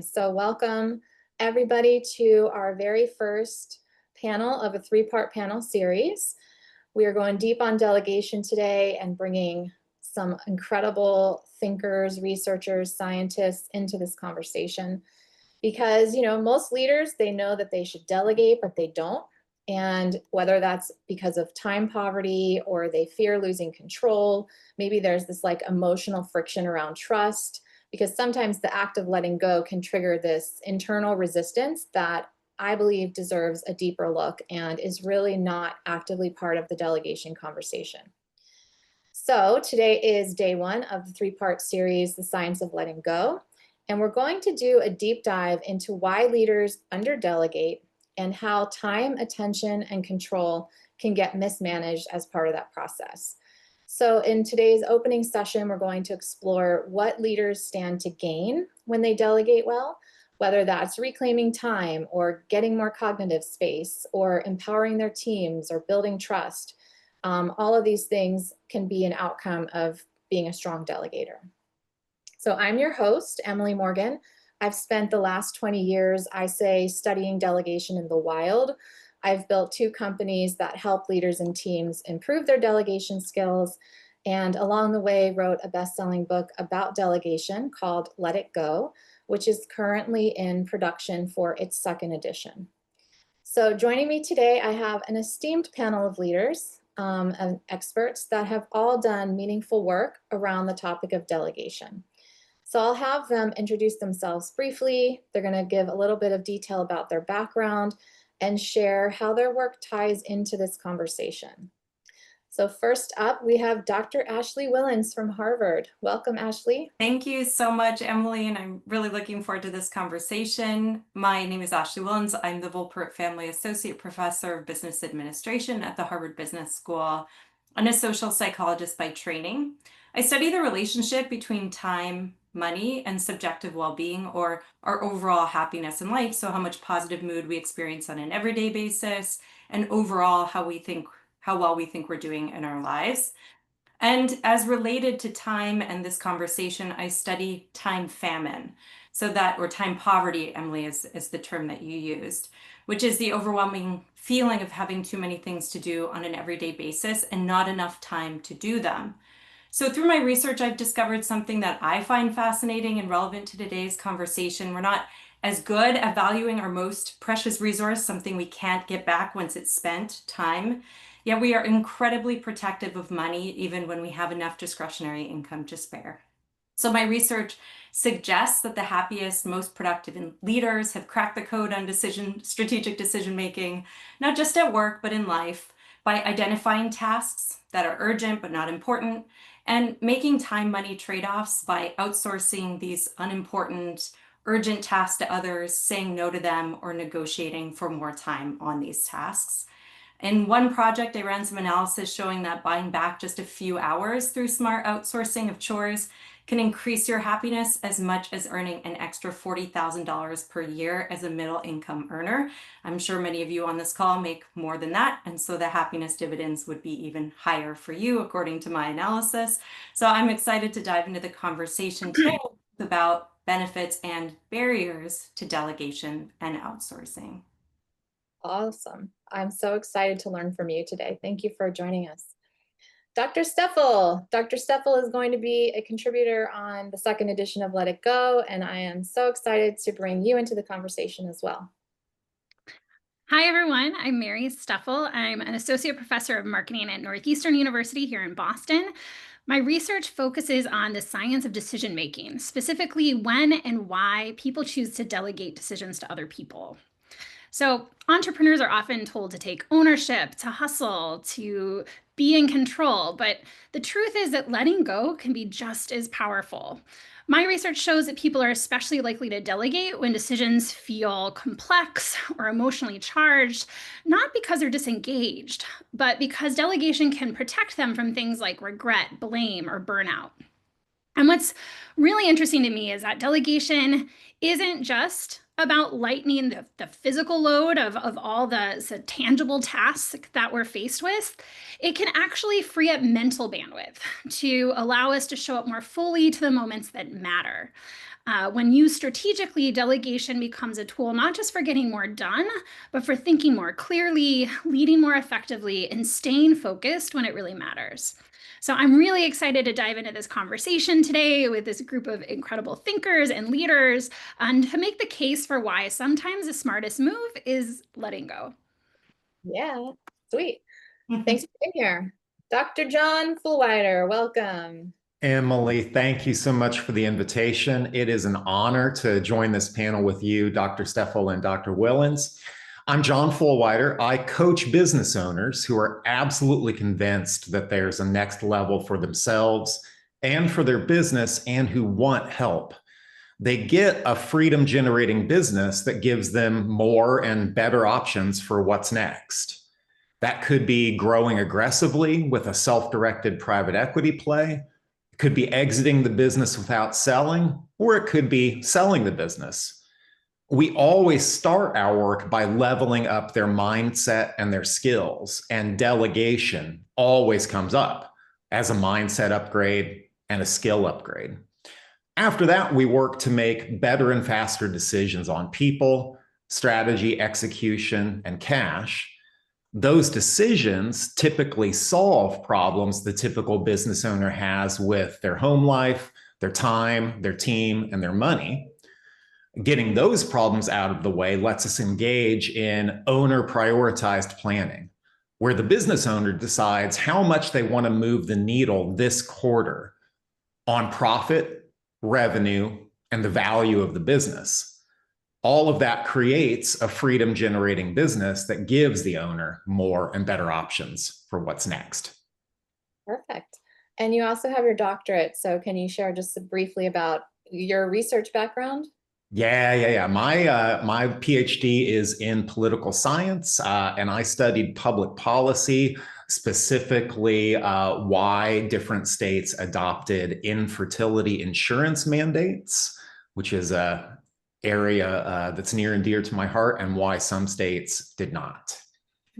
So welcome everybody to our very first panel of a three-part panel series. We are going deep on delegation today and bringing some incredible thinkers, researchers, scientists into this conversation because, most leaders, they know that they should delegate, but they don't. And whether that's because of time poverty or they fear losing control, maybe there's this like emotional friction around trust, because sometimes the act of letting go can trigger this internal resistance that I believe deserves a deeper look and is really not actively part of the delegation conversation. So today is day one of the three-part series, The Science of Letting Go. And we're going to do a deep dive into why leaders underdelegate and how time, attention, and control can get mismanaged as part of that process. So in today's opening session, we're going to explore what leaders stand to gain when they delegate well, whether that's reclaiming time or getting more cognitive space or empowering their teams or building trust. All of these things can be an outcome of being a strong delegator. So I'm your host, Emily Morgan. I've spent the last 20 years, I say, studying delegation in the wild. I've built 2 companies that help leaders and teams improve their delegation skills, and along the way wrote a best-selling book about delegation called Let It Go, which is currently in production for its 2nd edition. So joining me today, I have an esteemed panel of leaders and experts that have all done meaningful work around the topic of delegation. So I'll have them introduce themselves briefly. They're going to give a little bit of detail about their background and share how their work ties into this conversation. So first up, we have Dr. Ashley Whillans from Harvard. Welcome, Ashley. Thank you so much, Emily, and I'm really looking forward to this conversation. My name is Ashley Whillans. I'm the Volpert Family Associate Professor of Business Administration at the Harvard Business School and a social psychologist by training. I study the relationship between time, money, and subjective well-being, or our overall happiness in life, so how much positive mood we experience on an everyday basis, and overall how well we think we're doing in our lives. And as related to time and this conversation, I study time famine. Or time poverty, Emily, is the term that you used, which is the overwhelming feeling of having too many things to do on an everyday basis and not enough time to do them. So through my research, I've discovered something that I find fascinating and relevant to today's conversation. We're not as good at valuing our most precious resource, something we can't get back once it's spent, time. Yet we are incredibly protective of money, even when we have enough discretionary income to spare. So my research suggests that the happiest, most productive leaders have cracked the code on strategic decision making, not just at work, but in life, by identifying tasks that are urgent but not important, and making time-money trade-offs by outsourcing these unimportant, urgent tasks to others, saying no to them, or negotiating for more time on these tasks. In one project, I ran some analysis showing that buying back just a few hours through smart outsourcing of chores can increase your happiness as much as earning an extra $40,000 per year as a middle income earner. I'm sure many of you on this call make more than that, and so the happiness dividends would be even higher for you, according to my analysis. So I'm excited to dive into the conversation today about benefits and barriers to delegation and outsourcing. Awesome. I'm so excited to learn from you today. Thank you for joining us. Dr. Steffel. Dr. Steffel is going to be a contributor on the 2nd edition of Let It Go, and I am so excited to bring you into the conversation as well. Hi, everyone. I'm Mary Steffel. I'm an associate professor of marketing at Northeastern University here in Boston. My research focuses on the science of decision making, specifically when and why people choose to delegate decisions to other people. So entrepreneurs are often told to take ownership, to hustle, to be in control, but the truth is that letting go can be just as powerful. My research shows that people are especially likely to delegate when decisions feel complex or emotionally charged, not because they're disengaged, but because delegation can protect them from things like regret, blame, or burnout. And what's really interesting to me is that delegation isn't just about lightening the physical load of all the tangible tasks that we're faced with. It can actually free up mental bandwidth to allow us to show up more fully to the moments that matter. When used strategically, delegation becomes a tool not just for getting more done, but for thinking more clearly, leading more effectively, and staying focused when it really matters. So I'm really excited to dive into this conversation today with this group of incredible thinkers and leaders, and to make the case for why sometimes the smartest move is letting go. Yeah, sweet. Thanks for being here. Dr. John Fulwider, welcome. Emily, thank you so much for the invitation. It is an honor to join this panel with you, Dr. Steffel and Dr. Whillans. I'm John Fulwider. I coach business owners who are absolutely convinced that there's a next level for themselves and for their business and who want help. They get a freedom-generating business that gives them more and better options for what's next. That could be growing aggressively with a self-directed private equity play. It could be exiting the business without selling, or it could be selling the business. We always start our work by leveling up their mindset and their skills, and delegation always comes up as a mindset upgrade and a skill upgrade. After that, we work to make better and faster decisions on people, strategy, execution, and cash. Those decisions typically solve problems the typical business owner has with their home life, their time, their team, and their money. Getting those problems out of the way lets us engage in owner-prioritized planning, where the business owner decides how much they want to move the needle this quarter on profit, revenue, and the value of the business. All of that creates a freedom-generating business that gives the owner more and better options for what's next. Perfect. And you also have your doctorate. So can you share just briefly about your research background? Yeah. My PhD is in political science, and I studied public policy, specifically why different states adopted infertility insurance mandates, which is a area that's near and dear to my heart, and why some states did not.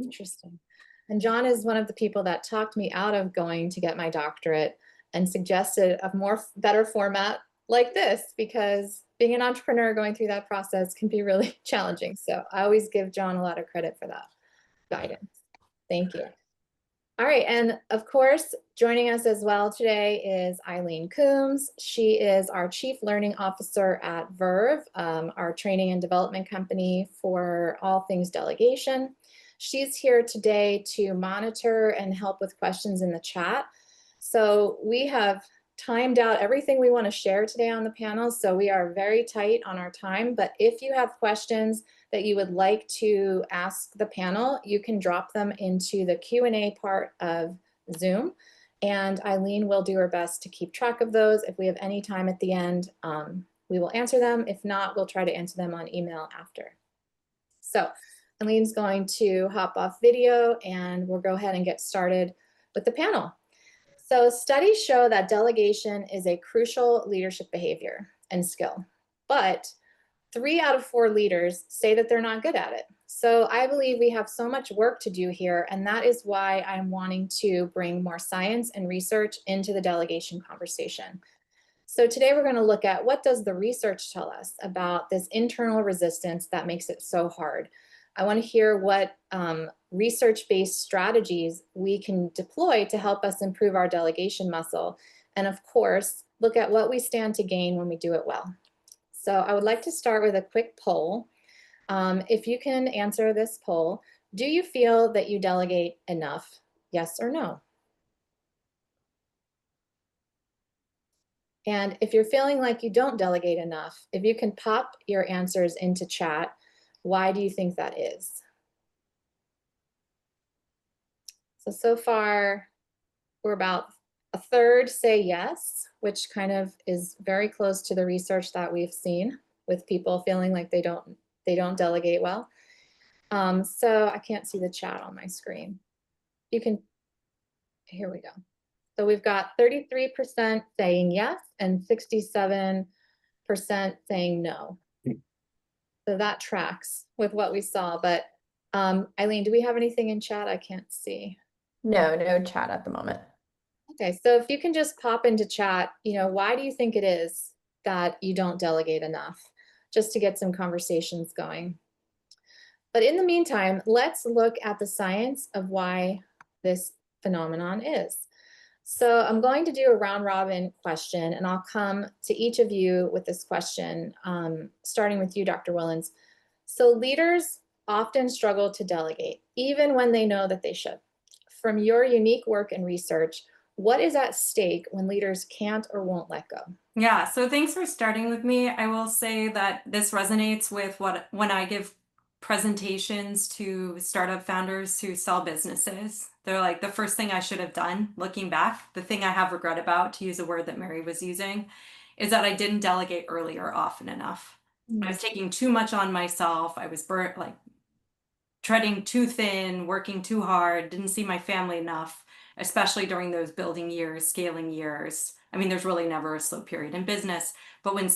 Interesting. And John is one of the people that talked me out of going to get my doctorate and suggested a better format like this, because being an entrepreneur going through that process can be really challenging. So I always give John a lot of credit for that guidance. Thank you. All right, and of course, joining us as well today is Eileen Coombs. She is our Chief Learning Officer at Verve, our training and development company for all things delegation. She's here today to monitor and help with questions in the chat. So we have timed out everything we want to share today on the panel, so we are very tight on our time. But if you have questions that you would like to ask the panel, you can drop them into the Q&A part of Zoom, and Eileen will do her best to keep track of those. If we have any time at the end, we will answer them. If not, we'll try to answer them on email after. So Eileen's going to hop off video, and we'll go ahead and get started with the panel. So studies show that delegation is a crucial leadership behavior and skill, but 3 out of 4 leaders say that they're not good at it. So I believe we have so much work to do here, and that is why I'm wanting to bring more science and research into the delegation conversation. So today we're going to look at, what does the research tell us about this internal resistance that makes it so hard? I want to hear what research-based strategies we can deploy to help us improve our delegation muscle. And of course, look at what we stand to gain when we do it well. So I would like to start with a quick poll. If you can answer this poll, do you feel that you delegate enough? Yes or no? And if you're feeling like you don't delegate enough, if you can pop your answers into chat, why do you think that is? So far, we're about a third say yes, which kind of is very close to the research that we've seen with people feeling like they don't delegate well. So I can't see the chat on my screen. You can, here we go. So we've got 33% saying yes and 67% saying no. So that tracks with what we saw. But Eileen, do we have anything in chat? I can't see. No chat at the moment. Okay, so if you can just pop into chat, why do you think it is that you don't delegate enough, just to get some conversations going. But in the meantime, let's look at the science of why this phenomenon is. So I'm going to do a round robin question, and I'll come to each of you with this question, starting with you, Dr. Whillans. So leaders often struggle to delegate, even when they know that they should. From your unique work and research, what is at stake when leaders can't or won't let go? Yeah, so thanks for starting with me. I will say that this resonates with when I give presentations to startup founders who sell businesses. They're like, the first thing I should have done, looking back, the thing I have regret about, to use a word that Mary was using, is that I didn't delegate early or often enough. I was taking too much on myself. I was burnt, like treading too thin, working too hard, didn't see my family enough, especially during those building years, scaling years. I mean, there's really never a slow period in business, but when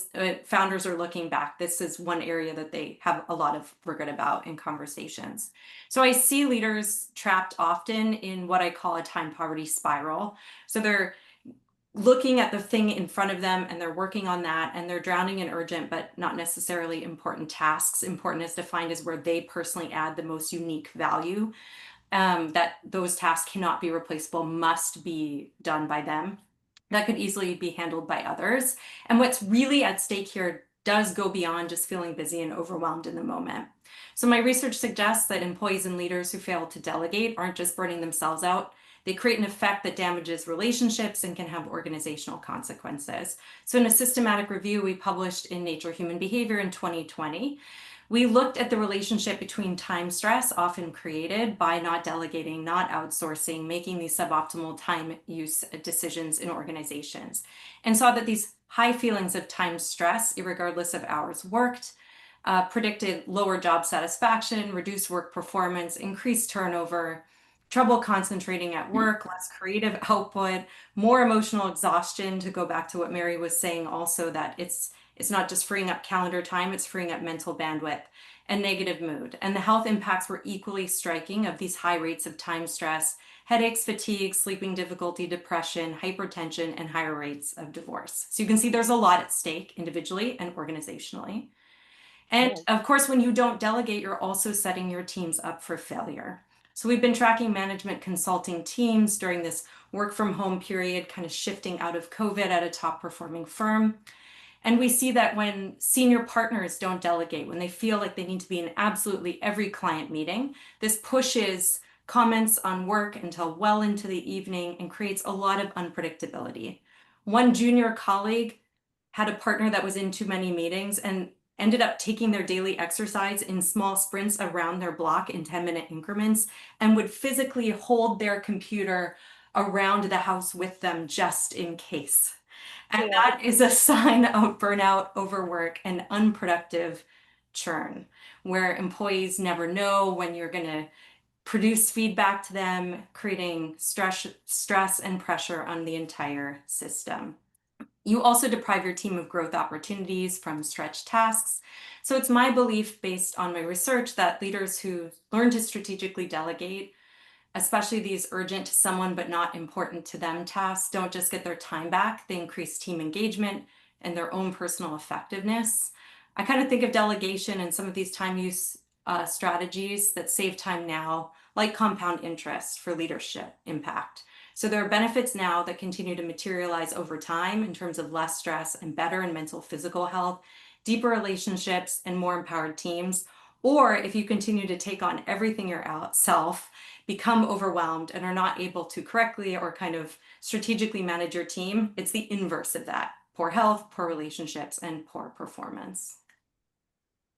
founders are looking back, this is one area that they have a lot of regret about in conversations. So I see leaders trapped often in what I call a time poverty spiral. So they're looking at the thing in front of them and they're working on that, and they're drowning in urgent but not necessarily important tasks. Important is defined as where they personally add the most unique value, that those tasks cannot be replaceable, must be done by them. That could easily be handled by others. And what's really at stake here does go beyond just feeling busy and overwhelmed in the moment. So my research suggests that employees and leaders who fail to delegate aren't just burning themselves out. They create an effect that damages relationships and can have organizational consequences. So in a systematic review we published in Nature Human Behavior in 2020, we looked at the relationship between time stress, often created by not delegating, not outsourcing, making these suboptimal time use decisions in organizations, and saw that these high feelings of time stress, irregardless of hours worked, predicted lower job satisfaction, reduced work performance, increased turnover, trouble concentrating at work, less creative output, more emotional exhaustion, to go back to what Mary was saying also, that it's not just freeing up calendar time, it's freeing up mental bandwidth, and negative mood. And the health impacts were equally striking of these high rates of time stress: headaches, fatigue, sleeping difficulty, depression, hypertension, and higher rates of divorce. So you can see there's a lot at stake individually and organizationally. And of course, when you don't delegate, you're also setting your teams up for failure. So we've been tracking management consulting teams during this work from home period, kind of shifting out of COVID at a top performing firm. And we see that when senior partners don't delegate, when they feel like they need to be in absolutely every client meeting, this pushes comments on work until well into the evening and creates a lot of unpredictability. One junior colleague had a partner that was in too many meetings and ended up taking their daily exercise in small sprints around their block in 10-minute increments, and would physically hold their computer around the house with them just in case. And that is a sign of burnout, overwork, and unproductive churn, where employees never know when you're going to produce feedback to them, creating stress and pressure on the entire system. You also deprive your team of growth opportunities from stretched tasks. So it's my belief, based on my research, that leaders who learn to strategically delegate, especially these urgent to someone but not important to them tasks, don't just get their time back, they increase team engagement and their own personal effectiveness. I kind of think of delegation and some of these time use strategies that save time now, like compound interest for leadership impact. So there are benefits now that continue to materialize over time in terms of less stress and better in mental, physical health, deeper relationships, and more empowered teams. Or if you continue to take on everything yourself, become overwhelmed, and are not able to correctly or kind of strategically manage your team, it's the inverse of that: poor health, poor relationships, and poor performance.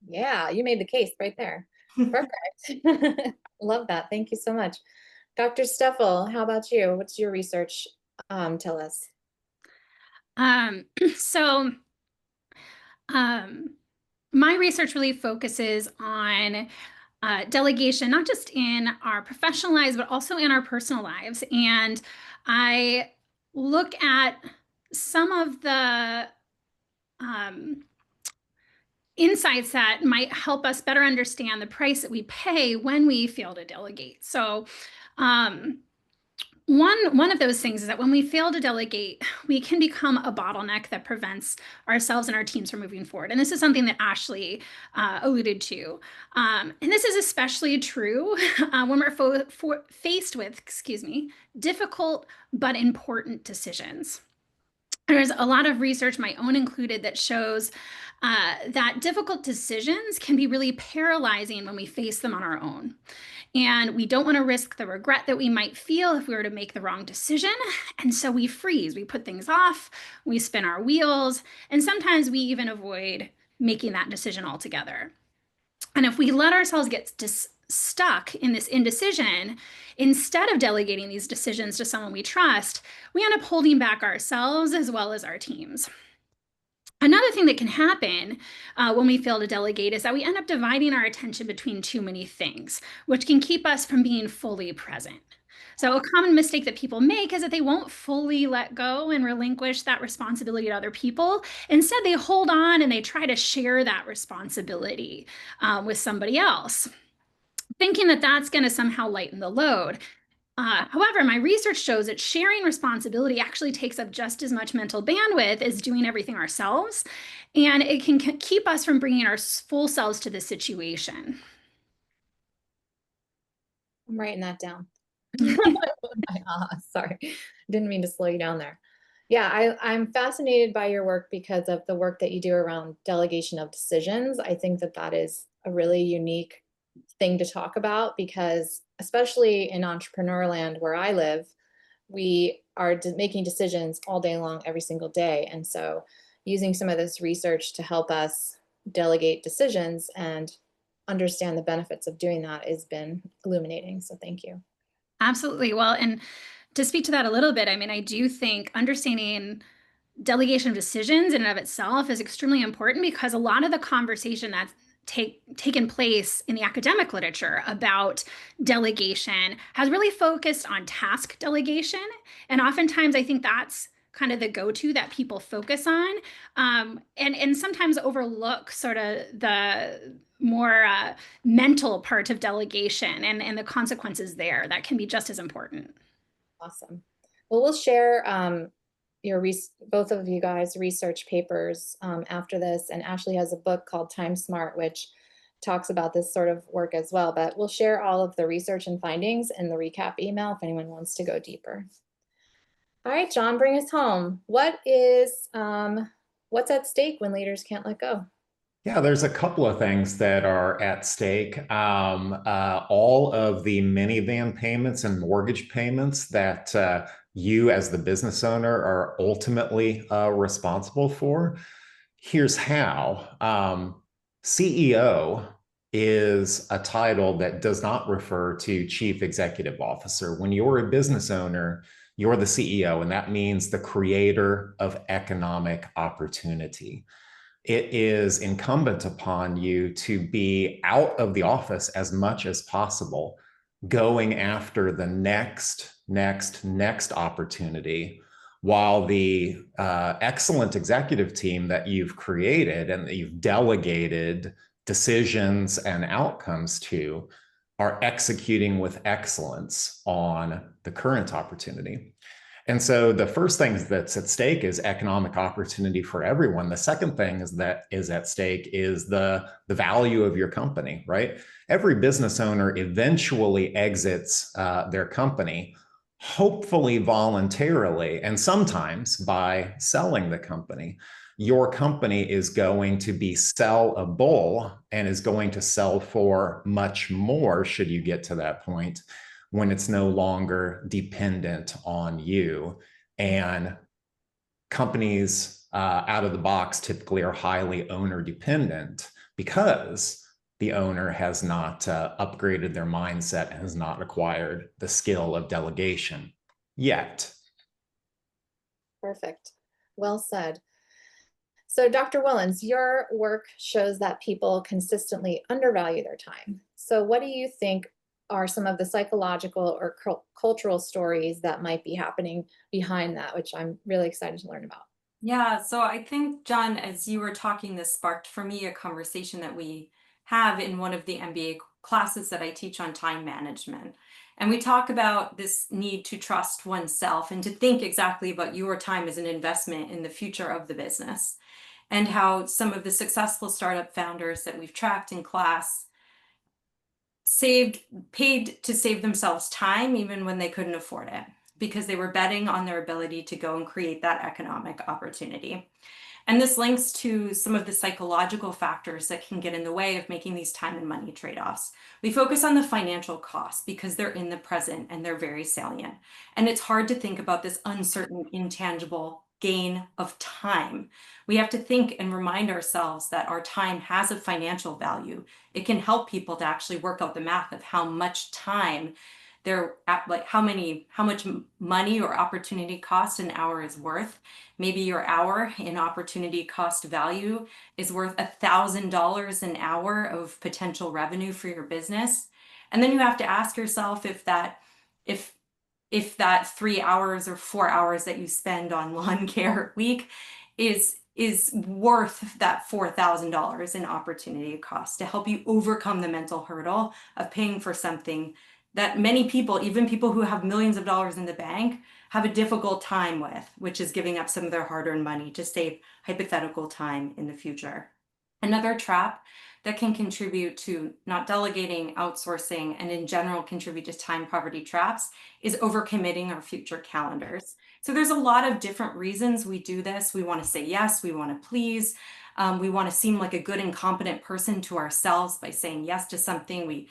Yeah, you made the case right there. Perfect. Love that. Thank you so much. Dr. Steffel, how about you? What's your research tell us? So my research really focuses on delegation, not just in our professional lives, but also in our personal lives. And I look at some of the insights that might help us better understand the price that we pay when we fail to delegate. So one of those things is that when we fail to delegate, we can become a bottleneck that prevents ourselves and our teams from moving forward. And this is something that Ashley alluded to. And this is especially true when we're faced with, difficult but important decisions. There's a lot of research, my own included, that shows that difficult decisions can be really paralyzing when we face them on our own. And we don't want to risk the regret that we might feel if we were to make the wrong decision. And so we freeze, we put things off, we spin our wheels, and sometimes we even avoid making that decision altogether. And if we let ourselves get stuck in this indecision, instead of delegating these decisions to someone we trust, we end up holding back ourselves as well as our teams. Another thing that can happen when we fail to delegate is that we end up dividing our attention between too many things, which can keep us from being fully present. So a common mistake that people make is that they won't fully let go and relinquish that responsibility to other people. Instead, they hold on and they try to share that responsibility with somebody else, thinking that that's going to somehow lighten the load. However, my research shows that sharing responsibility actually takes up just as much mental bandwidth as doing everything ourselves, and it can keep us from bringing our full selves to the situation. I'm writing that down. Sorry, didn't mean to slow you down there. Yeah, I'm fascinated by your work because of the work that you do around delegation of decisions. I think that that is a really unique thing to talk about because especially in entrepreneur land where I live, we are making decisions all day long, every single day. And so using some of this research to help us delegate decisions and understand the benefits of doing that has been illuminating. So thank you. Absolutely. Well, and to speak to that a little bit, I mean, I do think understanding delegation of decisions in and of itself is extremely important because a lot of the conversation that's taken place in the academic literature about delegation has really focused on task delegation. And oftentimes I think that's kind of the go-to that people focus on and sometimes overlook sort of the more mental part of delegation and the consequences there that can be just as important. Awesome. Well, we'll share both of you guys research papers after this, and Ashley has a book called Time Smart, which talks about this sort of work as well, but we'll share all of the research and findings in the recap email if anyone wants to go deeper. All right, John, bring us home. What's at stake when leaders can't let go? Yeah, there's a couple of things that are at stake. All of the minivan payments and mortgage payments that you as the business owner are ultimately responsible for. Here's how. CEO is a title that does not refer to chief executive officer. When you're a business owner, you're the CEO, and that means the creator of economic opportunity. It is incumbent upon you to be out of the office as much as possible, going after the next opportunity, while the excellent executive team that you've created and that you've delegated decisions and outcomes to are executing with excellence on the current opportunity. And so the first thing that's at stake is economic opportunity for everyone. The second thing is at stake is the value of your company, right? Every business owner eventually exits their company, hopefully voluntarily, and sometimes by selling the company. Your company is going to be sellable and is going to sell for much more should you get to that point, when it's no longer dependent on you. And companies out of the box typically are highly owner dependent because the owner has not upgraded their mindset and has not acquired the skill of delegation yet. Perfect. Well said. So Dr. Whillans, your work shows that people consistently undervalue their time. So what do you think are some of the psychological or cultural stories that might be happening behind that, which I'm really excited to learn about? Yeah, so I think, John, as you were talking, this sparked for me a conversation that we have in one of the MBA classes that I teach on time management. And we talk about this need to trust oneself and to think exactly about your time as an investment in the future of the business, and how some of the successful startup founders that we've tracked in class paid to save themselves time even when they couldn't afford it, because they were betting on their ability to go and create that economic opportunity. And this links to some of the psychological factors that can get in the way of making these time and money trade-offs. We focus on the financial costs because they're in the present and they're very salient. And it's hard to think about this uncertain, intangible gain of time. We have to think and remind ourselves that our time has a financial value. It can help people to actually work out the math of how much time they're at, like how much money or opportunity cost an hour is worth. Maybe your hour in opportunity cost value is worth $1,000 an hour of potential revenue for your business. And then you have to ask yourself if that 3 hours or 4 hours that you spend on lawn care a week is worth that $4,000 in opportunity cost to help you overcome the mental hurdle of paying for something that many people, even people who have millions of dollars in the bank, have a difficult time with, which is giving up some of their hard-earned money to save hypothetical time in the future. Another trap that can contribute to not delegating, outsourcing, and in general contribute to time poverty traps is overcommitting our future calendars. So there's a lot of different reasons we do this. We want to say yes, we want to please, we want to seem like a good and competent person to ourselves by saying yes to something. We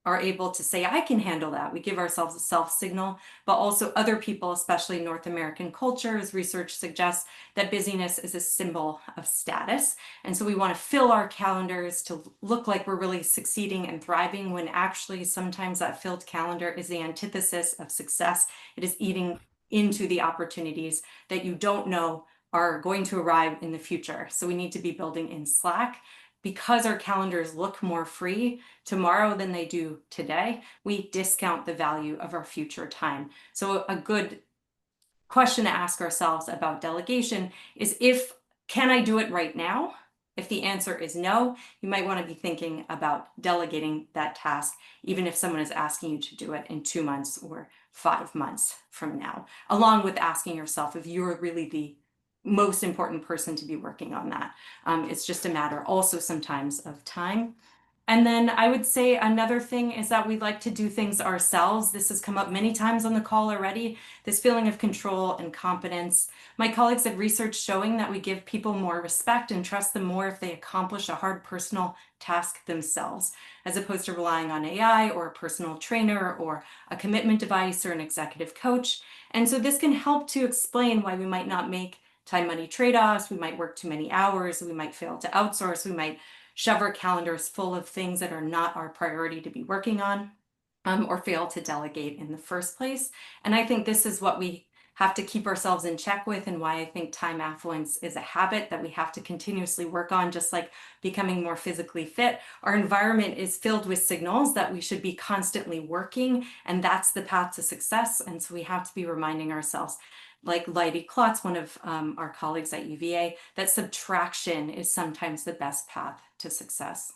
are able to say, I can handle that. We give ourselves a self signal, but also other people, especially North American cultures, research suggests that busyness is a symbol of status. And so we want to fill our calendars to look like we're really succeeding and thriving, when actually sometimes that filled calendar is the antithesis of success. It is eating into the opportunities that you don't know are going to arrive in the future. So we need to be building in slack. Because our calendars look more free tomorrow than they do today, we discount the value of our future time. So a good question to ask ourselves about delegation is, can I do it right now? If the answer is no, you might want to be thinking about delegating that task, even if someone is asking you to do it in 2 months or 5 months from now, along with asking yourself if you're really the most important person to be working on that. It's just a matter also sometimes of time. And then I would say another thing is that we like to do things ourselves. This has come up many times on the call already, this feeling of control and competence. My colleagues have research showing that we give people more respect and trust them more if they accomplish a hard personal task themselves, as opposed to relying on AI or a personal trainer or a commitment device or an executive coach. And so this can help to explain why we might not make time money trade-offs. We might work too many hours. We might fail to outsource. We might shove our calendars full of things that are not our priority to be working on, or fail to delegate in the first place. And I think this is what we have to keep ourselves in check with, and why I think time affluence is a habit that we have to continuously work on, just like becoming more physically fit. Our environment is filled with signals that we should be constantly working, and that's the path to success. And so we have to be reminding ourselves, like Leidy Klotz, one of our colleagues at UVA, that subtraction is sometimes the best path to success.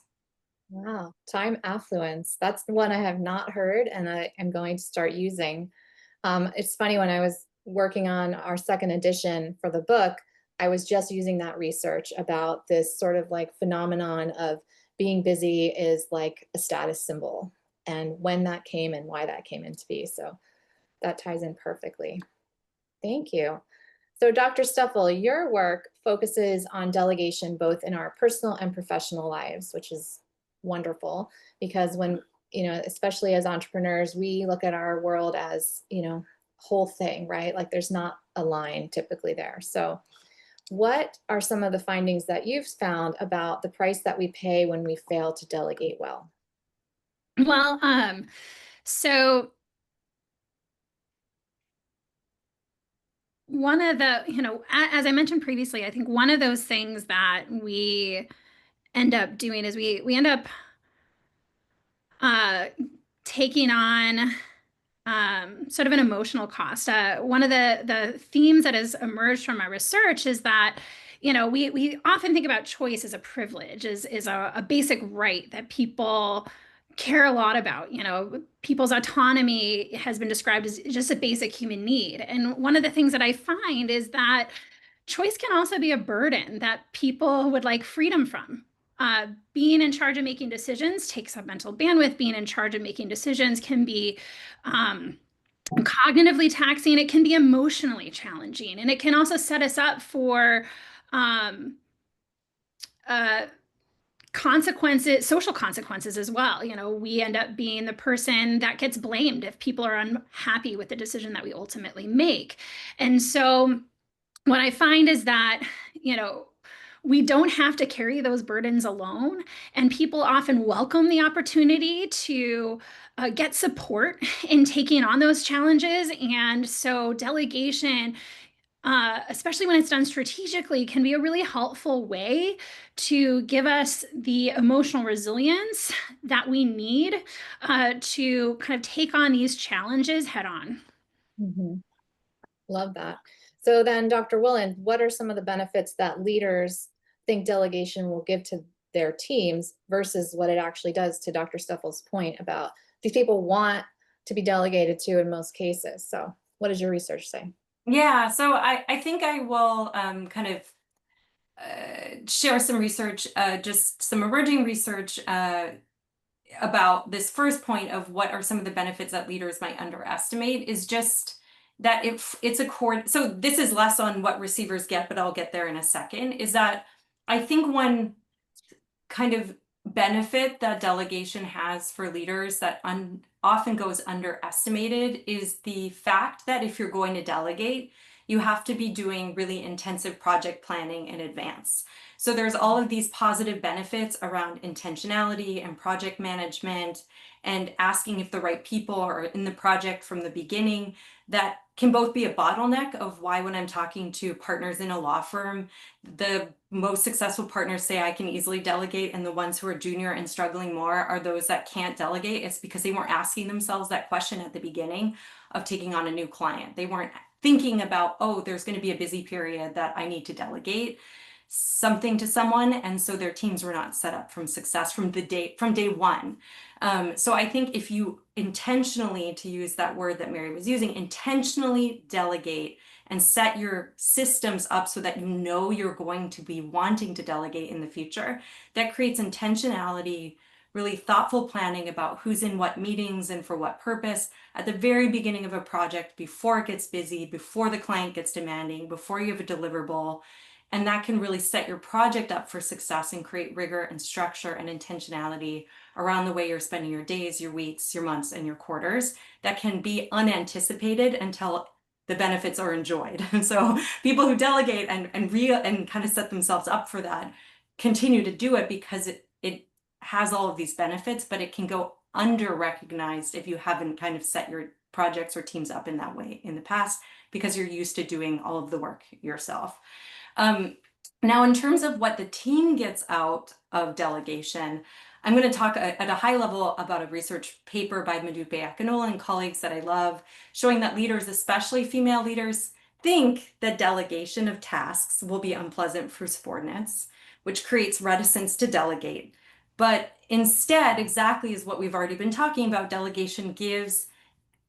Wow, time affluence. That's the one I have not heard, and I am going to start using. It's funny, when I was working on our second edition for the book, I was just using that research about this sort of like phenomenon of being busy is like a status symbol, and when that came and why that came into be. So that ties in perfectly. Thank you. So Dr. Steffel, your work focuses on delegation both in our personal and professional lives, which is wonderful, because when, especially as entrepreneurs, we look at our world as, whole thing, right? Like there's not a line typically there. So what are some of the findings that you've found about the price that we pay when we fail to delegate well? Well, so one of the, as I mentioned previously, I think one of those things that we end up doing is we end up taking on sort of an emotional cost. One of the themes that has emerged from our research is that, we often think about choice as a privilege, is a basic right that people care a lot about. People's autonomy has been described as just a basic human need. And one of the things that I find is that choice can also be a burden that people would like freedom from. Being in charge of making decisions takes up mental bandwidth. Being in charge of making decisions can be cognitively taxing. It can be emotionally challenging. And it can also set us up for consequences, social consequences as well. We end up being the person that gets blamed if people are unhappy with the decision that we ultimately make. And so what I find is that, we don't have to carry those burdens alone. And people often welcome the opportunity to get support in taking on those challenges. And so delegation, especially when it's done strategically, can be a really helpful way to give us the emotional resilience that we need to kind of take on these challenges head on. Mm-hmm. Love that. So then, Dr. Whillans, what are some of the benefits that leaders think delegation will give to their teams versus what it actually does, to Dr. Steffel's point about these people want to be delegated to in most cases? So what does your research say? Yeah, so I think I will kind of share some research, just some emerging research about this first point of what are some of the benefits that leaders might underestimate, is just that it's a core. So this is less on what receivers get, but I'll get there in a second, is that I think one kind of benefit that delegation has for leaders that often goes underestimated is the fact that if you're going to delegate, you have to be doing really intensive project planning in advance. So there's all of these positive benefits around intentionality and project management and asking if the right people are in the project from the beginning. That can both be a bottleneck of why, when I'm talking to partners in a law firm, the most successful partners say I can easily delegate, and the ones who are junior and struggling more are those that can't delegate. It's because they weren't asking themselves that question at the beginning of taking on a new client. They weren't thinking about, oh, there's going to be a busy period that I need to delegate something to someone, and so their teams were not set up from success from day one. So I think if you intentionally, to use that word that Mary was using, intentionally delegate and set your systems up so that you know you're going to be wanting to delegate in the future, that creates intentionality, really thoughtful planning about who's in what meetings and for what purpose at the very beginning of a project, before it gets busy, before the client gets demanding, before you have a deliverable. And that can really set your project up for success and create rigor and structure and intentionality around the way you're spending your days, your weeks, your months, and your quarters. That can be unanticipated until the benefits are enjoyed. And so people who delegate and kind of set themselves up for that continue to do it because it has all of these benefits, but it can go under recognized if you haven't kind of set your projects or teams up in that way in the past, because you're used to doing all of the work yourself. Now, in terms of what the team gets out of delegation, I'm going to talk at a high level about a research paper by Modupe Akinola and colleagues that I love, showing that leaders, especially female leaders, think that delegation of tasks will be unpleasant for subordinates, which creates reticence to delegate. But instead, exactly as what we've already been talking about, delegation gives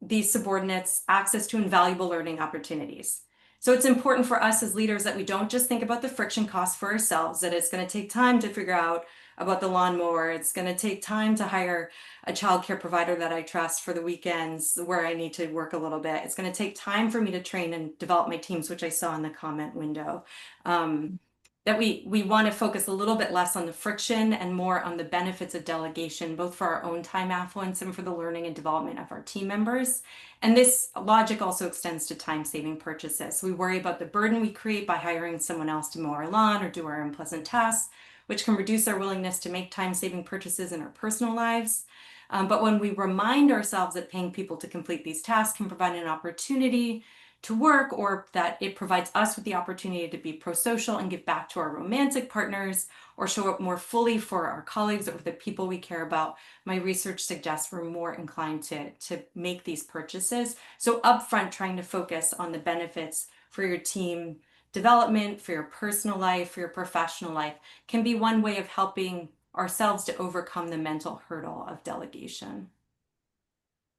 these subordinates access to invaluable learning opportunities. So it's important for us as leaders that we don't just think about the friction costs for ourselves, that it's going to take time to figure out about the lawnmower. It's going to take time to hire a childcare provider that I trust for the weekends where I need to work a little bit. It's going to take time for me to train and develop my teams, which I saw in the comment window. That we want to focus a little bit less on the friction and more on the benefits of delegation, both for our own time affluence and for the learning and development of our team members. And this logic also extends to time-saving purchases. We worry about the burden we create by hiring someone else to mow our lawn or do our unpleasant tasks, which can reduce our willingness to make time-saving purchases in our personal lives. But when we remind ourselves that paying people to complete these tasks can provide an opportunity to work, or that it provides us with the opportunity to be pro-social and give back to our romantic partners, or show up more fully for our colleagues or the people we care about, my research suggests we're more inclined to make these purchases. So upfront, trying to focus on the benefits for your team development, for your personal life, for your professional life, can be one way of helping ourselves to overcome the mental hurdle of delegation.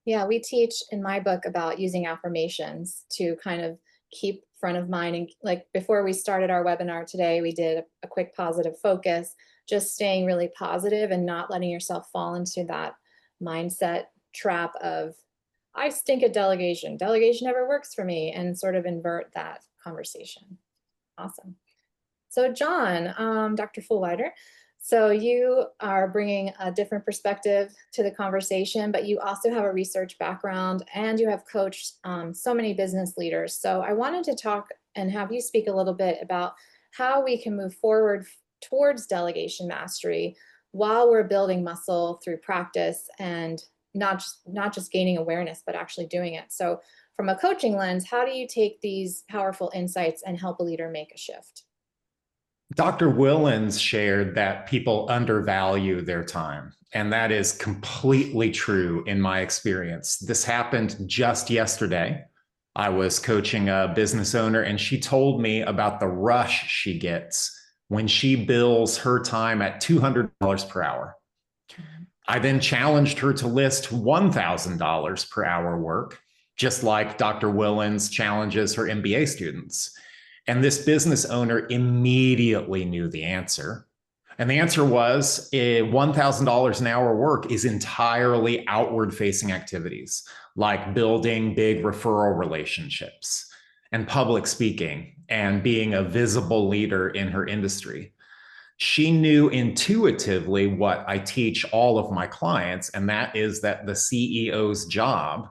Yeah, we teach in my book about using affirmations to kind of keep front of mind. And like before we started our webinar today, we did a quick positive focus, just staying really positive and not letting yourself fall into that mindset trap of, I stink at delegation. Delegation never works for me, and sort of invert that conversation. Awesome. So John, Dr. Fulwider, so you are bringing a different perspective to the conversation, but you also have a research background and you have coached so many business leaders. So I wanted to talk and have you speak a little bit about how we can move forward towards delegation mastery while we're building muscle through practice and not just gaining awareness, but actually doing it. So from a coaching lens, how do you take these powerful insights and help a leader make a shift? Dr. Whillans shared that people undervalue their time, and that is completely true in my experience. This happened just yesterday. I was coaching a business owner, and she told me about the rush she gets when she bills her time at $200 per hour. I then challenged her to list $1,000 per hour work, just like Dr. Whillans challenges her MBA students. And this business owner immediately knew the answer. And the answer was $1,000 an hour work is entirely outward facing activities, like building big referral relationships and public speaking and being a visible leader in her industry. She knew intuitively what I teach all of my clients, and that is that the CEO's job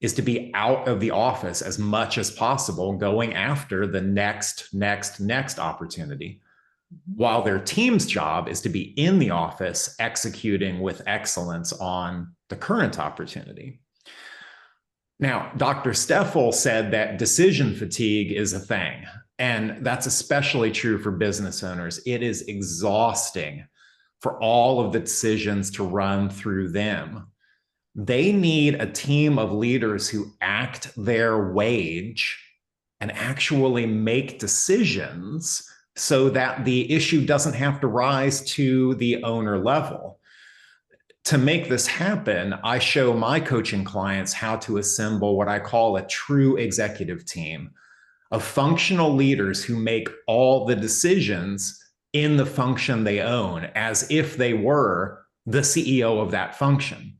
is to be out of the office as much as possible, going after the next opportunity, while their team's job is to be in the office executing with excellence on the current opportunity. Now, Dr. Steffel said that decision fatigue is a thing, and that's especially true for business owners. It is exhausting for all of the decisions to run through them. They need a team of leaders who act their wage and actually make decisions so that the issue doesn't have to rise to the owner level. To make this happen, I show my coaching clients how to assemble what I call a true executive team of functional leaders who make all the decisions in the function they own, as if they were the CEO of that function.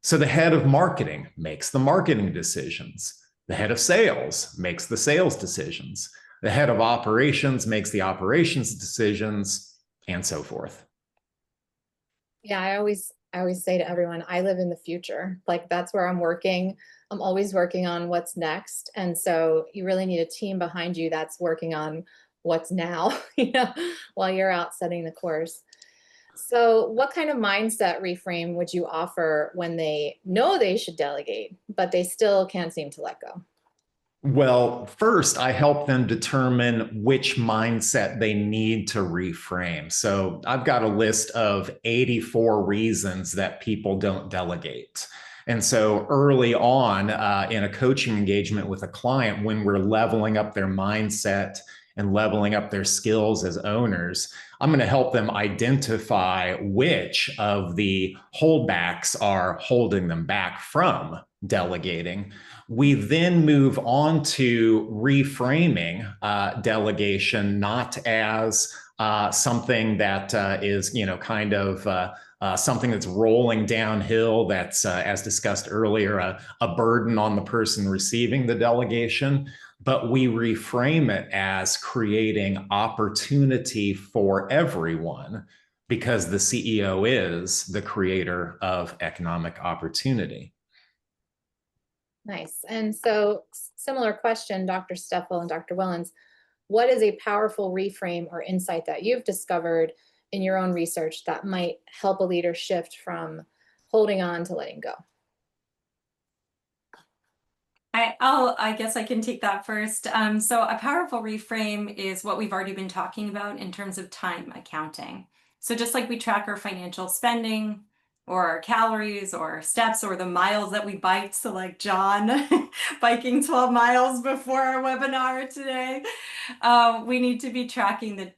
So the head of marketing makes the marketing decisions. The head of sales makes the sales decisions. The head of operations makes the operations decisions, and so forth. Yeah, I always say to everyone, I live in the future. Like that's where I'm working. I'm always working on what's next. And so you really need a team behind you that's working on what's now, while you're out setting the course. So what kind of mindset reframe would you offer when they know they should delegate, but they still can't seem to let go? Well, first, I help them determine which mindset they need to reframe. So I've got a list of 84 reasons that people don't delegate. And so early on in a coaching engagement with a client, when we're leveling up their mindset and leveling up their skills as owners, I'm going to help them identify which of the holdbacks are holding them back from delegating. We then move on to reframing delegation not as something that is, kind of something that's rolling downhill, that's, as discussed earlier, a burden on the person receiving the delegation, but we reframe it as creating opportunity for everyone because the CEO is the creator of economic opportunity. Nice. And so similar question, Dr. Steffel and Dr. Whillans, what is a powerful reframe or insight that you've discovered in your own research that might help a leader shift from holding on to letting go? I guess I can take that first. So a powerful reframe is what we've already been talking about in terms of time accounting. So just like we track our financial spending or our calories or our steps or the miles that we bike. So like John biking 12 miles before our webinar today, we need to be tracking the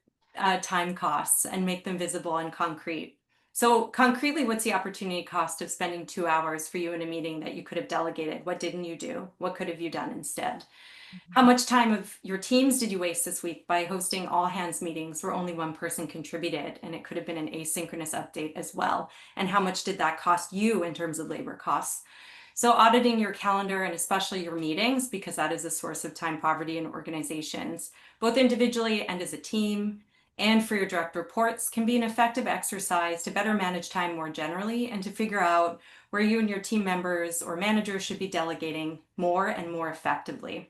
time costs and make them visible and concrete. So concretely, what's the opportunity cost of spending 2 hours for you in a meeting that you could have delegated? What didn't you do? What could have you done instead? How much time of your teams did you waste this week by hosting all hands meetings where only one person contributed and it could have been an asynchronous update as well? And how much did that cost you in terms of labor costs? So auditing your calendar and especially your meetings, because that is a source of time poverty in organizations, both individually and as a team, and for your direct reports, can be an effective exercise to better manage time more generally and to figure out where you and your team members or managers should be delegating more and more effectively.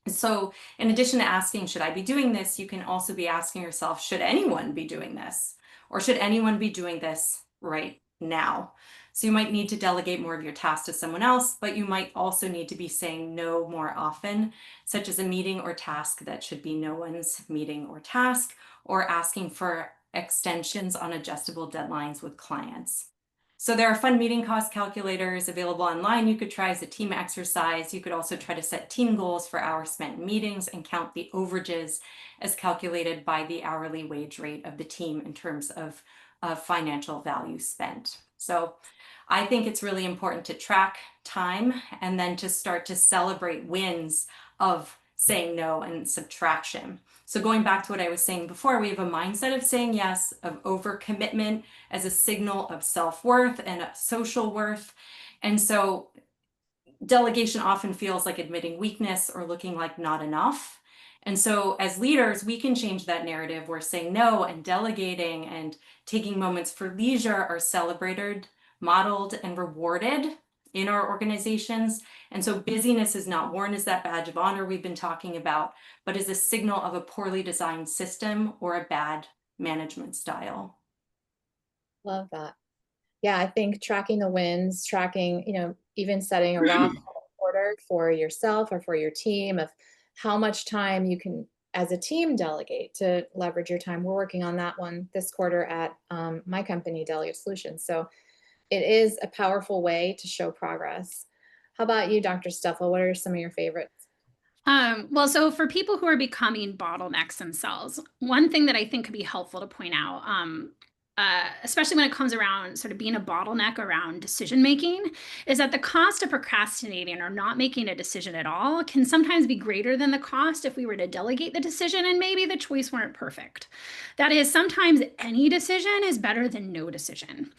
So in addition to asking, should I be doing this? You can also be asking yourself, should anyone be doing this? Or should anyone be doing this right now? So you might need to delegate more of your tasks to someone else, but you might also need to be saying no more often, such as a meeting or task that should be no one's meeting or task, or asking for extensions on adjustable deadlines with clients. So there are fun meeting cost calculators available online you could try as a team exercise. You could also try to set team goals for hours spent in meetings and count the overages as calculated by the hourly wage rate of the team in terms of financial value spent. So I think it's really important to track time and then to start to celebrate wins of saying no and subtraction. So going back to what I was saying before, we have a mindset of saying yes, of overcommitment as a signal of self-worth and social worth. And so delegation often feels like admitting weakness or looking like not enough. And so as leaders, we can change that narrative where saying no and delegating and taking moments for leisure are celebrated, modeled, and rewarded in our organizations. And so busyness is not worn as that badge of honor we've been talking about, but is a signal of a poorly designed system or a bad management style. Love that. Yeah, I think tracking the wins, tracking, even setting a raw order for yourself or for your team of how much time you can, as a team, delegate to leverage your time. We're working on that one this quarter at my company, Delegate Solutions. So it is a powerful way to show progress. How about you, Dr. Steffel? What are some of your favorites? Well, so for people who are becoming bottlenecks themselves, one thing that I think could be helpful to point out, especially when it comes around sort of being a bottleneck around decision making, is that the cost of procrastinating or not making a decision at all can sometimes be greater than the cost if we were to delegate the decision and maybe the choice weren't perfect. That is, sometimes any decision is better than no decision.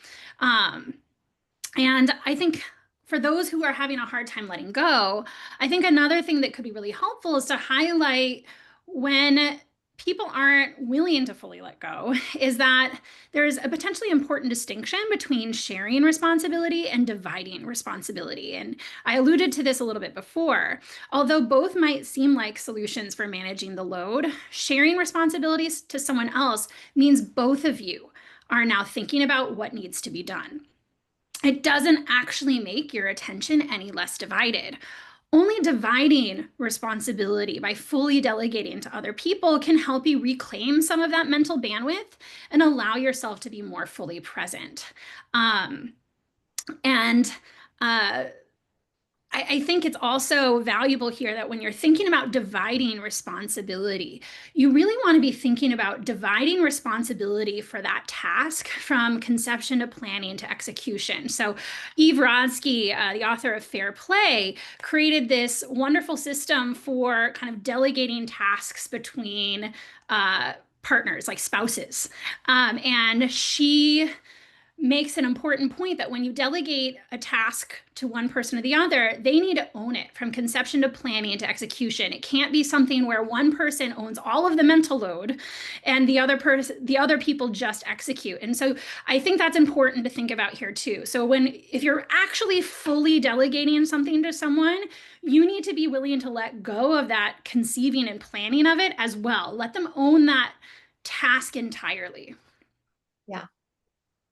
And I think for those who are having a hard time letting go, I think another thing that could be really helpful is to highlight when people aren't willing to fully let go, is that there's a potentially important distinction between sharing responsibility and dividing responsibility. And I alluded to this a little bit before. Although both might seem like solutions for managing the load, sharing responsibilities to someone else means both of you are now thinking about what needs to be done. It doesn't actually make your attention any less divided. Only dividing responsibility by fully delegating to other people can help you reclaim some of that mental bandwidth and allow yourself to be more fully present. I think it's also valuable here that when you're thinking about dividing responsibility, you really want to be thinking about dividing responsibility for that task from conception to planning to execution. So Eve Rodsky, the author of Fair Play, created this wonderful system for kind of delegating tasks between partners, like spouses. And she makes an important point that when you delegate a task to one person or the other, they need to own it from conception to planning to execution. It can't be something where one person owns all of the mental load and the other people just execute. And so I think that's important to think about here too. So if you're actually fully delegating something to someone, you need to be willing to let go of that conceiving and planning of it as well. Let them own that task entirely. Yeah.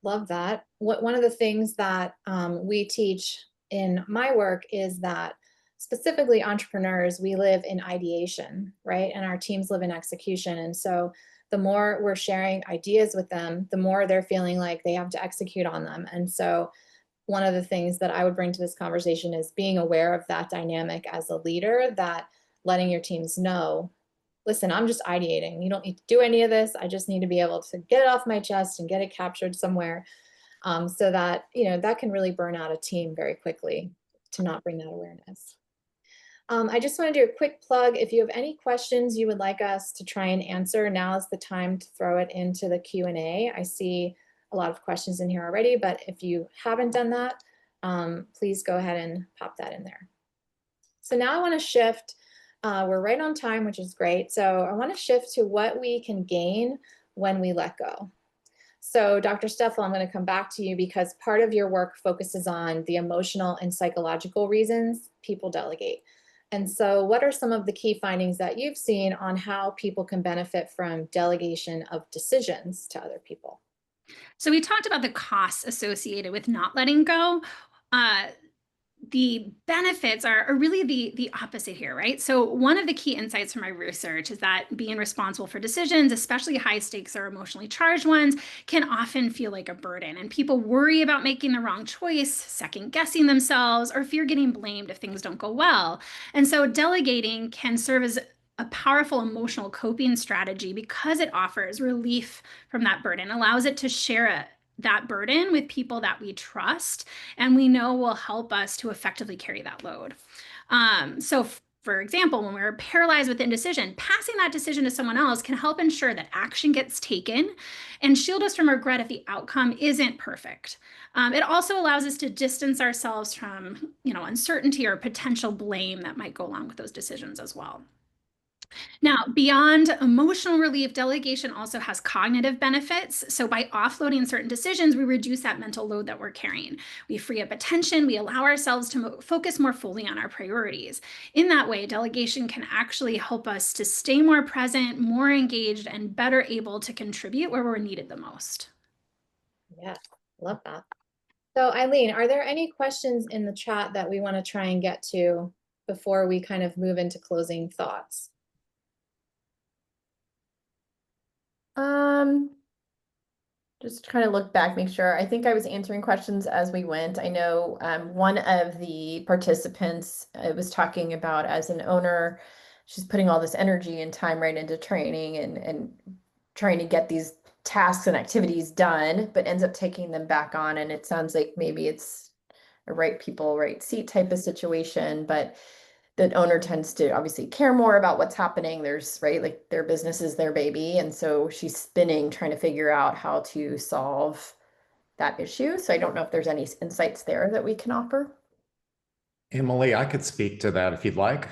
Love that. One of the things that we teach in my work is that specifically entrepreneurs, we live in ideation, right? And our teams live in execution. And so the more we're sharing ideas with them, the more they're feeling like they have to execute on them. And so one of the things that I would bring to this conversation is being aware of that dynamic as a leader, that letting your teams know, listen, I'm just ideating. You don't need to do any of this. I just need to be able to get it off my chest and get it captured somewhere. so that, that can really burn out a team very quickly to not bring that awareness. I just want to do a quick plug. If you have any questions you would like us to try and answer, now is the time to throw it into the Q&A. I see a lot of questions in here already, but if you haven't done that, please go ahead and pop that in there. So now I want to shift. We're right on time, which is great. So I want to shift to what we can gain when we let go. So Dr. Steffel, I'm going to come back to you because part of your work focuses on the emotional and psychological reasons people delegate. And so what are some of the key findings that you've seen on how people can benefit from delegation of decisions to other people? So we talked about the costs associated with not letting go. The benefits are really the opposite here, right? So one of the key insights from my research is that being responsible for decisions, especially high stakes or emotionally charged ones, can often feel like a burden. And people worry about making the wrong choice, second guessing themselves, or fear getting blamed if things don't go well. And so delegating can serve as a powerful emotional coping strategy because it offers relief from that burden, allows it to share that burden with people that we trust and we know will help us to effectively carry that load. So for example, when we're paralyzed with indecision, passing that decision to someone else can help ensure that action gets taken and shield us from regret if the outcome isn't perfect. It also allows us to distance ourselves from, uncertainty or potential blame that might go along with those decisions as well. Now, beyond emotional relief, delegation also has cognitive benefits. So by offloading certain decisions, we reduce that mental load that we're carrying. We free up attention. We allow ourselves to focus more fully on our priorities. In that way, delegation can actually help us to stay more present, more engaged, and better able to contribute where we're needed the most. Yes, love that. So Eileen, are there any questions in the chat that we want to try and get to before we kind of move into closing thoughts? Just trying to look back, make sure. I think I was answering questions as we went. I know one of the participants was talking about as an owner, she's putting all this energy and time right into training and trying to get these tasks and activities done, but ends up taking them back on. And it sounds like maybe it's a right people, right seat type of situation, but the owner tends to obviously care more about what's happening. There's, right, like their business is their baby. And so she's spinning, trying to figure out how to solve that issue. So I don't know if there's any insights there that we can offer. Emily, I could speak to that if you'd like.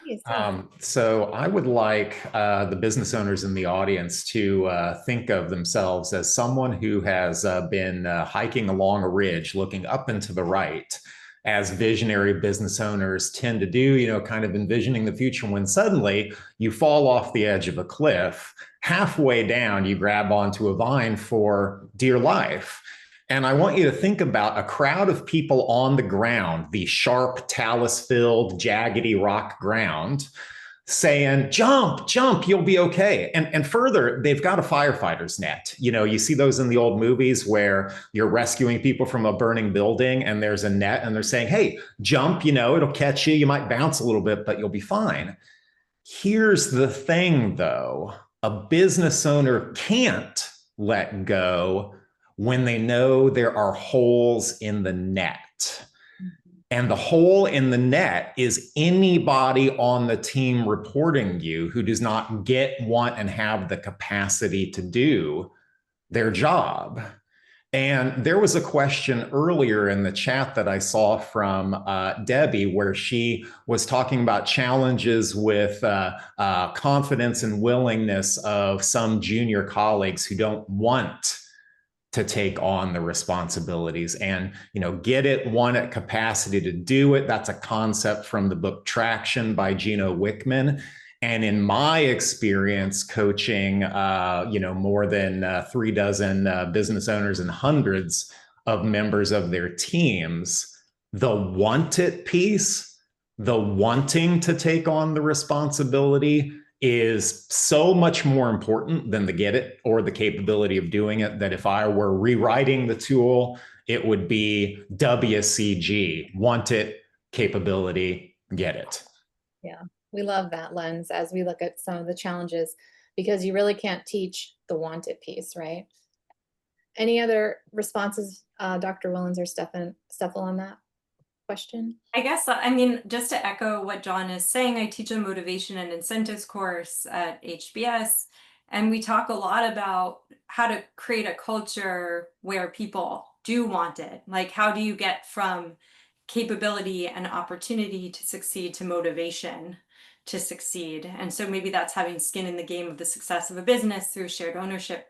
Yes, yeah. So I would like the business owners in the audience to think of themselves as someone who has been hiking along a ridge, looking up and to the right, as visionary business owners tend to do, kind of envisioning the future, when suddenly you fall off the edge of a cliff. Halfway down, you grab onto a vine for dear life. And I want you to think about a crowd of people on the ground, the sharp, talus-filled, jaggedy rock ground, saying, jump, jump, you'll be okay. And further, they've got a firefighter's net. You see those in the old movies where you're rescuing people from a burning building and there's a net and they're saying, hey, jump, it'll catch you. You might bounce a little bit, but you'll be fine. Here's the thing, though. A business owner can't let go when they know there are holes in the net. And the hole in the net is anybody on the team reporting you who does not get, want, and have the capacity to do their job. And there was a question earlier in the chat that I saw from Debbie, where she was talking about challenges with confidence and willingness of some junior colleagues who don't want to take on the responsibilities and, get it, want it, capacity to do it. That's a concept from the book Traction by Gino Wickman. And in my experience coaching, more than 3 dozen business owners and hundreds of members of their teams, the want it piece, the wanting to take on the responsibility, is so much more important than the get it or the capability of doing it, that if I were rewriting the tool, it would be WCG, want it, capability, get it. Yeah, we love that lens as we look at some of the challenges, because you really can't teach the want it piece, right? Any other responses, Dr. Whillans or Steffel on that question? I guess, I mean, just to echo what John is saying, I teach a motivation and incentives course at HBS, and we talk a lot about how to create a culture where people do want it. Like, how do you get from capability and opportunity to succeed to motivation to succeed? And so maybe that's having skin in the game of the success of a business through shared ownership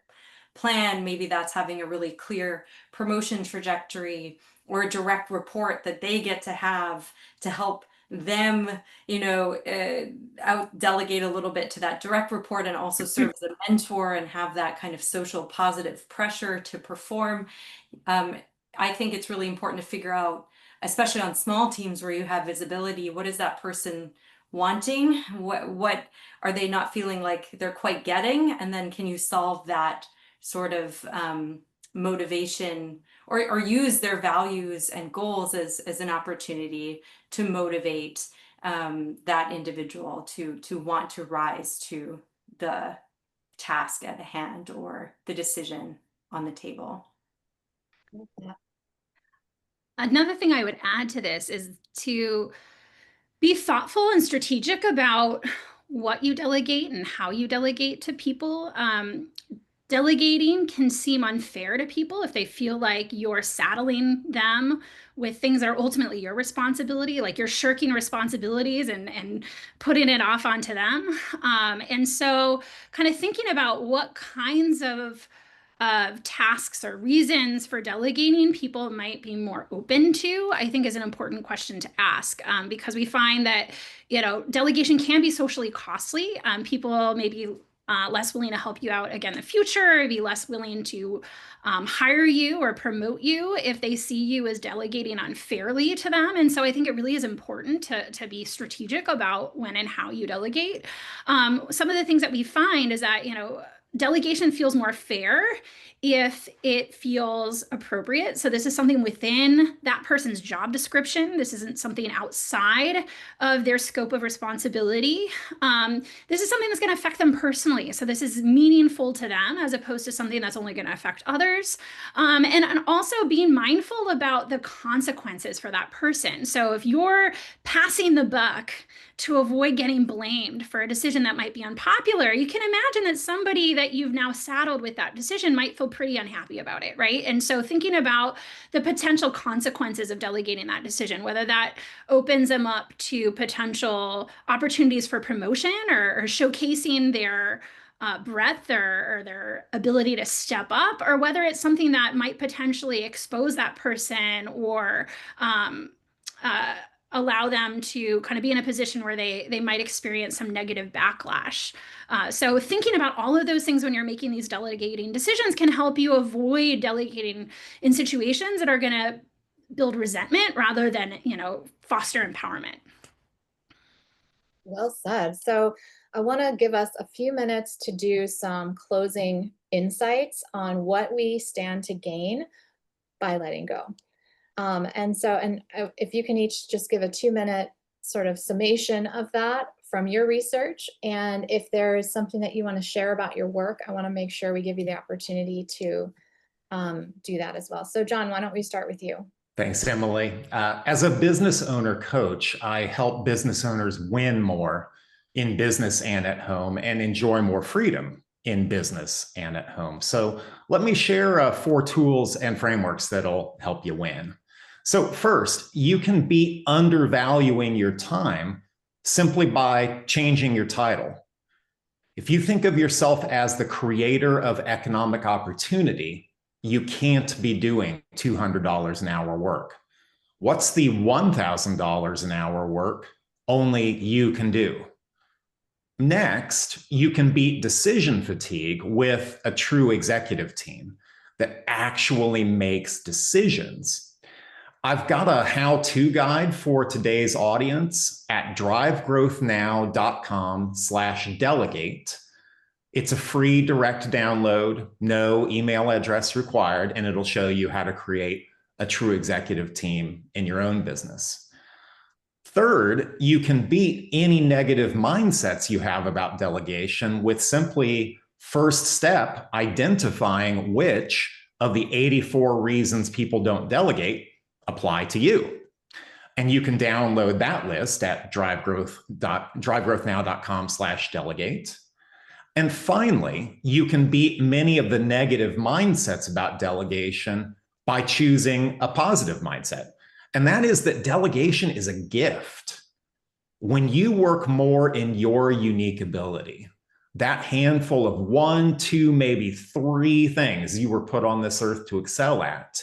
plan. Maybe that's having a really clear promotion trajectory or a direct report that they get to have to help them, out delegate a little bit to that direct report and also serve as a mentor and have that kind of social positive pressure to perform. I think it's really important to figure out, especially on small teams where you have visibility, what is that person wanting? What are they not feeling like they're quite getting? And then can you solve that sort of motivation or use their values and goals as an opportunity to motivate that individual to want to rise to the task at hand or the decision on the table. Another thing I would add to this is to be thoughtful and strategic about what you delegate and how you delegate to people. Delegating can seem unfair to people if they feel like you're saddling them with things that are ultimately your responsibility, like you're shirking responsibilities and putting it off onto them. And so kind of thinking about what kinds of tasks or reasons for delegating people might be more open to, I think is an important question to ask, because we find that, delegation can be socially costly. People may be less willing to help you out again in the future, be less willing to hire you or promote you if they see you as delegating unfairly to them. And so I think it really is important to be strategic about when and how you delegate. Some of the things that we find is that, delegation feels more fair if it feels appropriate. So this is something within that person's job description. This isn't something outside of their scope of responsibility. This is something that's going to affect them personally. So this is meaningful to them as opposed to something that's only going to affect others. And also being mindful about the consequences for that person. So if you're passing the buck to avoid getting blamed for a decision that might be unpopular, you can imagine that somebody that you've now saddled with that decision might feel pretty unhappy about it, right? And so thinking about the potential consequences of delegating that decision, whether that opens them up to potential opportunities for promotion or showcasing their breadth or their ability to step up, or whether it's something that might potentially expose that person or allow them to kind of be in a position where they might experience some negative backlash. So thinking about all of those things when you're making these delegating decisions can help you avoid delegating in situations that are going to build resentment rather than, foster empowerment. Well said. So I want to give us a few minutes to do some closing insights on what we stand to gain by letting go. And if you can each just give a 2-minute sort of summation of that from your research. And if there is something that you want to share about your work, I want to make sure we give you the opportunity to do that as well. So John, why don't we start with you? Thanks, Emily. As a business owner coach, I help business owners win more in business and at home and enjoy more freedom in business and at home. So let me share 4 tools and frameworks that'll help you win. So first, you can be undervaluing your time simply by changing your title. If you think of yourself as the creator of economic opportunity, you can't be doing $200 an hour work. What's the $1,000 an hour work only you can do? Next, you can beat decision fatigue with a true executive team that actually makes decisions. I've got a how-to guide for today's audience at drivegrowthnow.com/delegate. It's a free direct download, no email address required, and it'll show you how to create a true executive team in your own business. Third, you can beat any negative mindsets you have about delegation with simply first step, identifying which of the 84 reasons people don't delegate apply to you. And you can download that list at drivegrowthnow.com/delegate. And finally, you can beat many of the negative mindsets about delegation by choosing a positive mindset. And that is that delegation is a gift. When you work more in your unique ability, that handful of 1, 2, maybe 3 things you were put on this earth to excel at,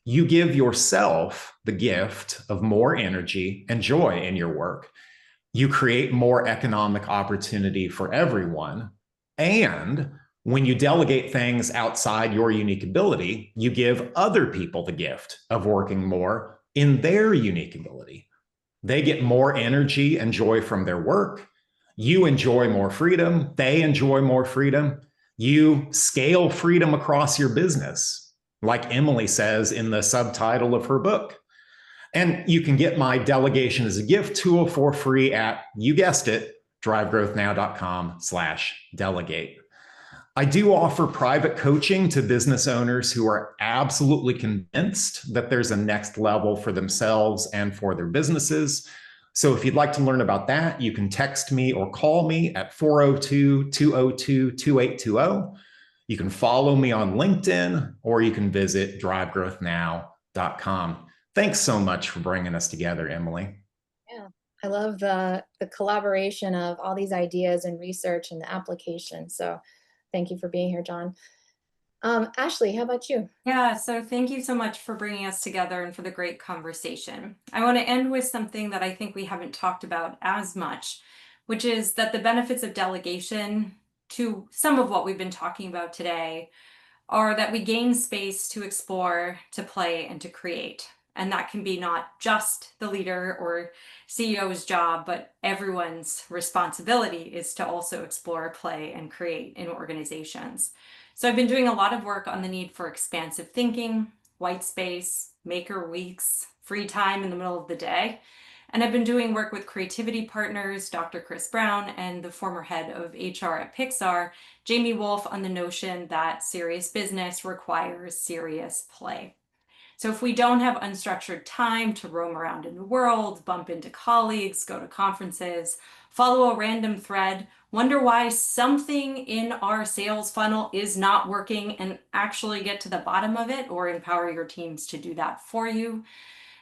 you give yourself the gift of more energy and joy in your work. You create more economic opportunity for everyone. And when you delegate things outside your unique ability, you give other people the gift of working more in their unique ability. They get more energy and joy from their work. You enjoy more freedom. They enjoy more freedom. You scale freedom across your business, like Emily says in the subtitle of her book. And you can get my delegation as a gift tool for free at, you guessed it, drivegrowthnow.com/delegate. I do offer private coaching to business owners who are absolutely convinced that there's a next level for themselves and for their businesses. So if you'd like to learn about that, you can text me or call me at 402-202-2820. You can follow me on LinkedIn, or you can visit drivegrowthnow.com. Thanks so much for bringing us together, Emily. Yeah, I love the collaboration of all these ideas and research and the application. So thank you for being here, John. Ashley, how about you? Yeah, so thank you so much for bringing us together and for the great conversation. I want to end with something that I think we haven't talked about as much, which is that the benefits of delegation to some of what we've been talking about today are that we gain space to explore, to play, and to create. And that can be not just the leader or CEO's job, but everyone's responsibility is to also explore, play, and create in organizations. So I've been doing a lot of work on the need for expansive thinking, white space, maker weeks, free time in the middle of the day. And I've been doing work with creativity partners, Dr. Chris Brown, and the former head of HR at Pixar, Jamie Wolf, on the notion that serious business requires serious play. So if we don't have unstructured time to roam around in the world, bump into colleagues, go to conferences, follow a random thread, wonder why something in our sales funnel is not working, and actually get to the bottom of it or empower your teams to do that for you,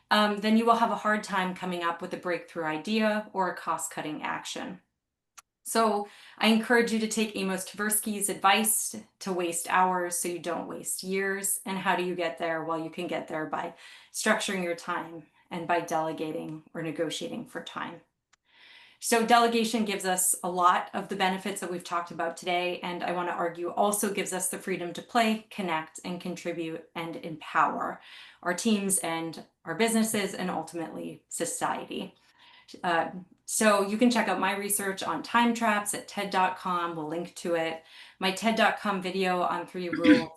then you will have a hard time coming up with a breakthrough idea or a cost-cutting action. So I encourage you to take Amos Tversky's advice to waste hours so you don't waste years. And how do you get there? Well, you can get there by structuring your time and by delegating or negotiating for time. So delegation gives us a lot of the benefits that we've talked about today, and I want to argue also gives us the freedom to play, connect, and contribute and empower our teams and our businesses and ultimately society. So you can check out my research on time traps at TED.com. We'll link to it. My TED.com video on 3 rules of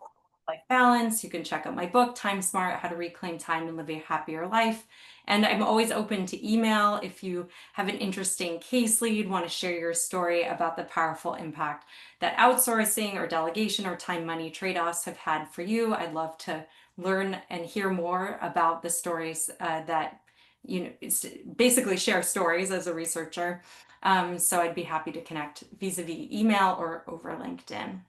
life balance. You can check out my book, Time Smart, How to Reclaim Time and Live a Happier Life. And I'm always open to email if you have an interesting case lead, want to share your story about the powerful impact that outsourcing or delegation or time money trade-offs have had for you. I'd love to learn and hear more about the stories that it's basically share stories as a researcher. So I'd be happy to connect vis-a-vis email or over LinkedIn.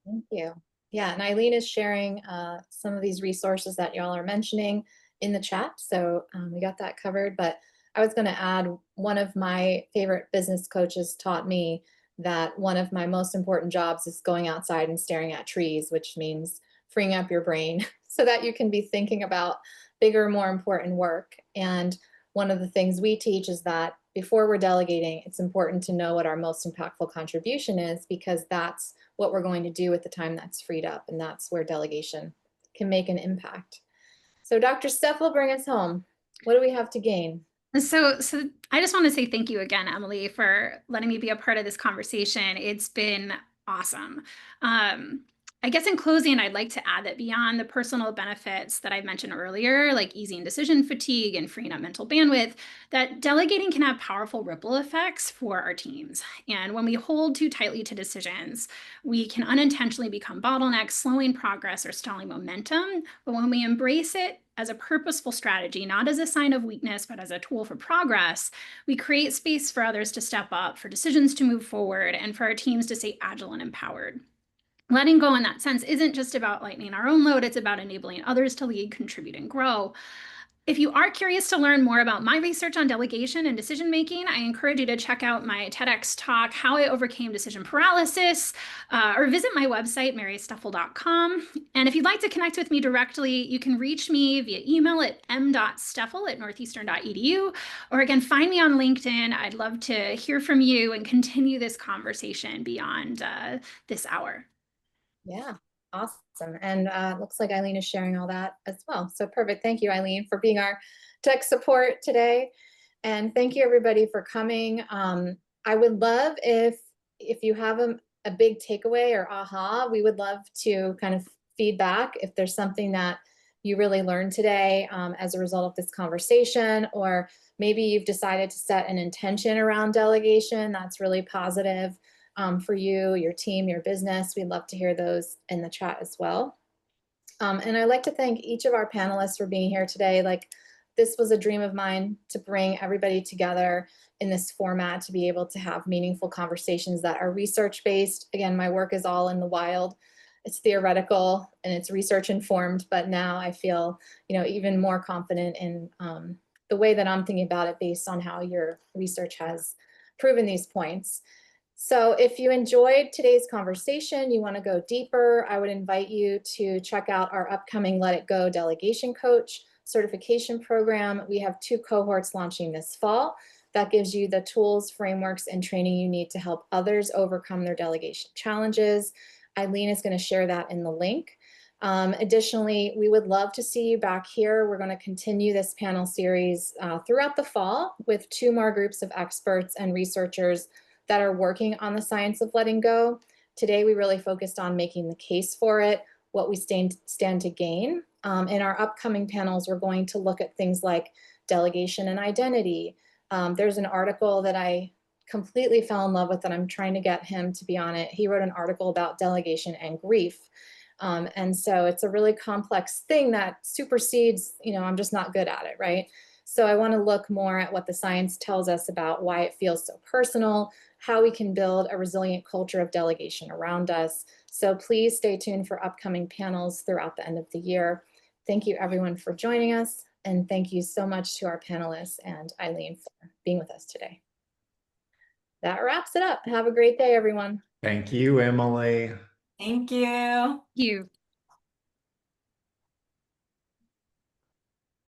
Thank you. Yeah, and Eileen is sharing some of these resources that y'all are mentioning in the chat. So we got that covered. But I was going to add, one of my favorite business coaches taught me that one of my most important jobs is going outside and staring at trees, which means freeing up your brain so that you can be thinking about bigger, more important work. And one of the things we teach is that before we're delegating, it's important to know what our most impactful contribution is, because that's what we're going to do with the time that's freed up. And that's where delegation can make an impact. So Dr. Steffel, bring us home. What do we have to gain? So I just want to say thank you again, Emily, for letting me be a part of this conversation. It's been awesome. I guess in closing, I'd like to add that beyond the personal benefits that I mentioned earlier, like easing decision fatigue and freeing up mental bandwidth, that delegating can have powerful ripple effects for our teams. And when we hold too tightly to decisions, we can unintentionally become bottlenecks, slowing progress or stalling momentum. But when we embrace it as a purposeful strategy, not as a sign of weakness, but as a tool for progress, we create space for others to step up, for decisions to move forward, and for our teams to stay agile and empowered. Letting go in that sense isn't just about lightening our own load, it's about enabling others to lead, contribute, and grow. If you are curious to learn more about my research on delegation and decision making, I encourage you to check out my TEDx talk, How I Overcame Decision Paralysis, or visit my website, marysteffel.com. And if you'd like to connect with me directly, you can reach me via email at m.steffel@northeastern.edu, or again, find me on LinkedIn. I'd love to hear from you and continue this conversation beyond this hour. Yeah, awesome. And looks like Eileen is sharing all that as well. So perfect. Thank you, Eileen, for being our tech support today. And thank you, everybody, for coming. I would love if you have a big takeaway or aha, we would love to kind of feedback if there's something that you really learned today as a result of this conversation, or maybe you've decided to set an intention around delegation. That's really positive. For you, your team, your business. We'd love to hear those in the chat as well. And I'd like to thank each of our panelists for being here today. Like, this was a dream of mine to bring everybody together in this format to be able to have meaningful conversations that are research-based. Again, my work is all in the wild. It's theoretical and it's research informed, but now I feel, even more confident in the way that I'm thinking about it based on how your research has proven these points. So if you enjoyed today's conversation, you want to go deeper, I would invite you to check out our upcoming Let It Go Delegation Coach certification program. We have 2 cohorts launching this fall. That gives you the tools, frameworks, and training you need to help others overcome their delegation challenges. Eileen is going to share that in the link. Additionally, we would love to see you back here. We're going to continue this panel series throughout the fall with 2 more groups of experts and researchers that are working on the science of letting go. Today, we really focused on making the case for it, what we stand to gain. In our upcoming panels, we're going to look at things like delegation and identity. There's an article that I completely fell in love with that I'm trying to get him to be on it. He wrote an article about delegation and grief. And so it's a really complex thing that supersedes, I'm just not good at it, right? So I want to look more at what the science tells us about why it feels so personal, how we can build a resilient culture of delegation around us. So please stay tuned for upcoming panels throughout the end of the year. Thank you, everyone, for joining us. And thank you so much to our panelists and Eileen for being with us today. That wraps it up. Have a great day, everyone. Thank you, Emily. Thank you. You.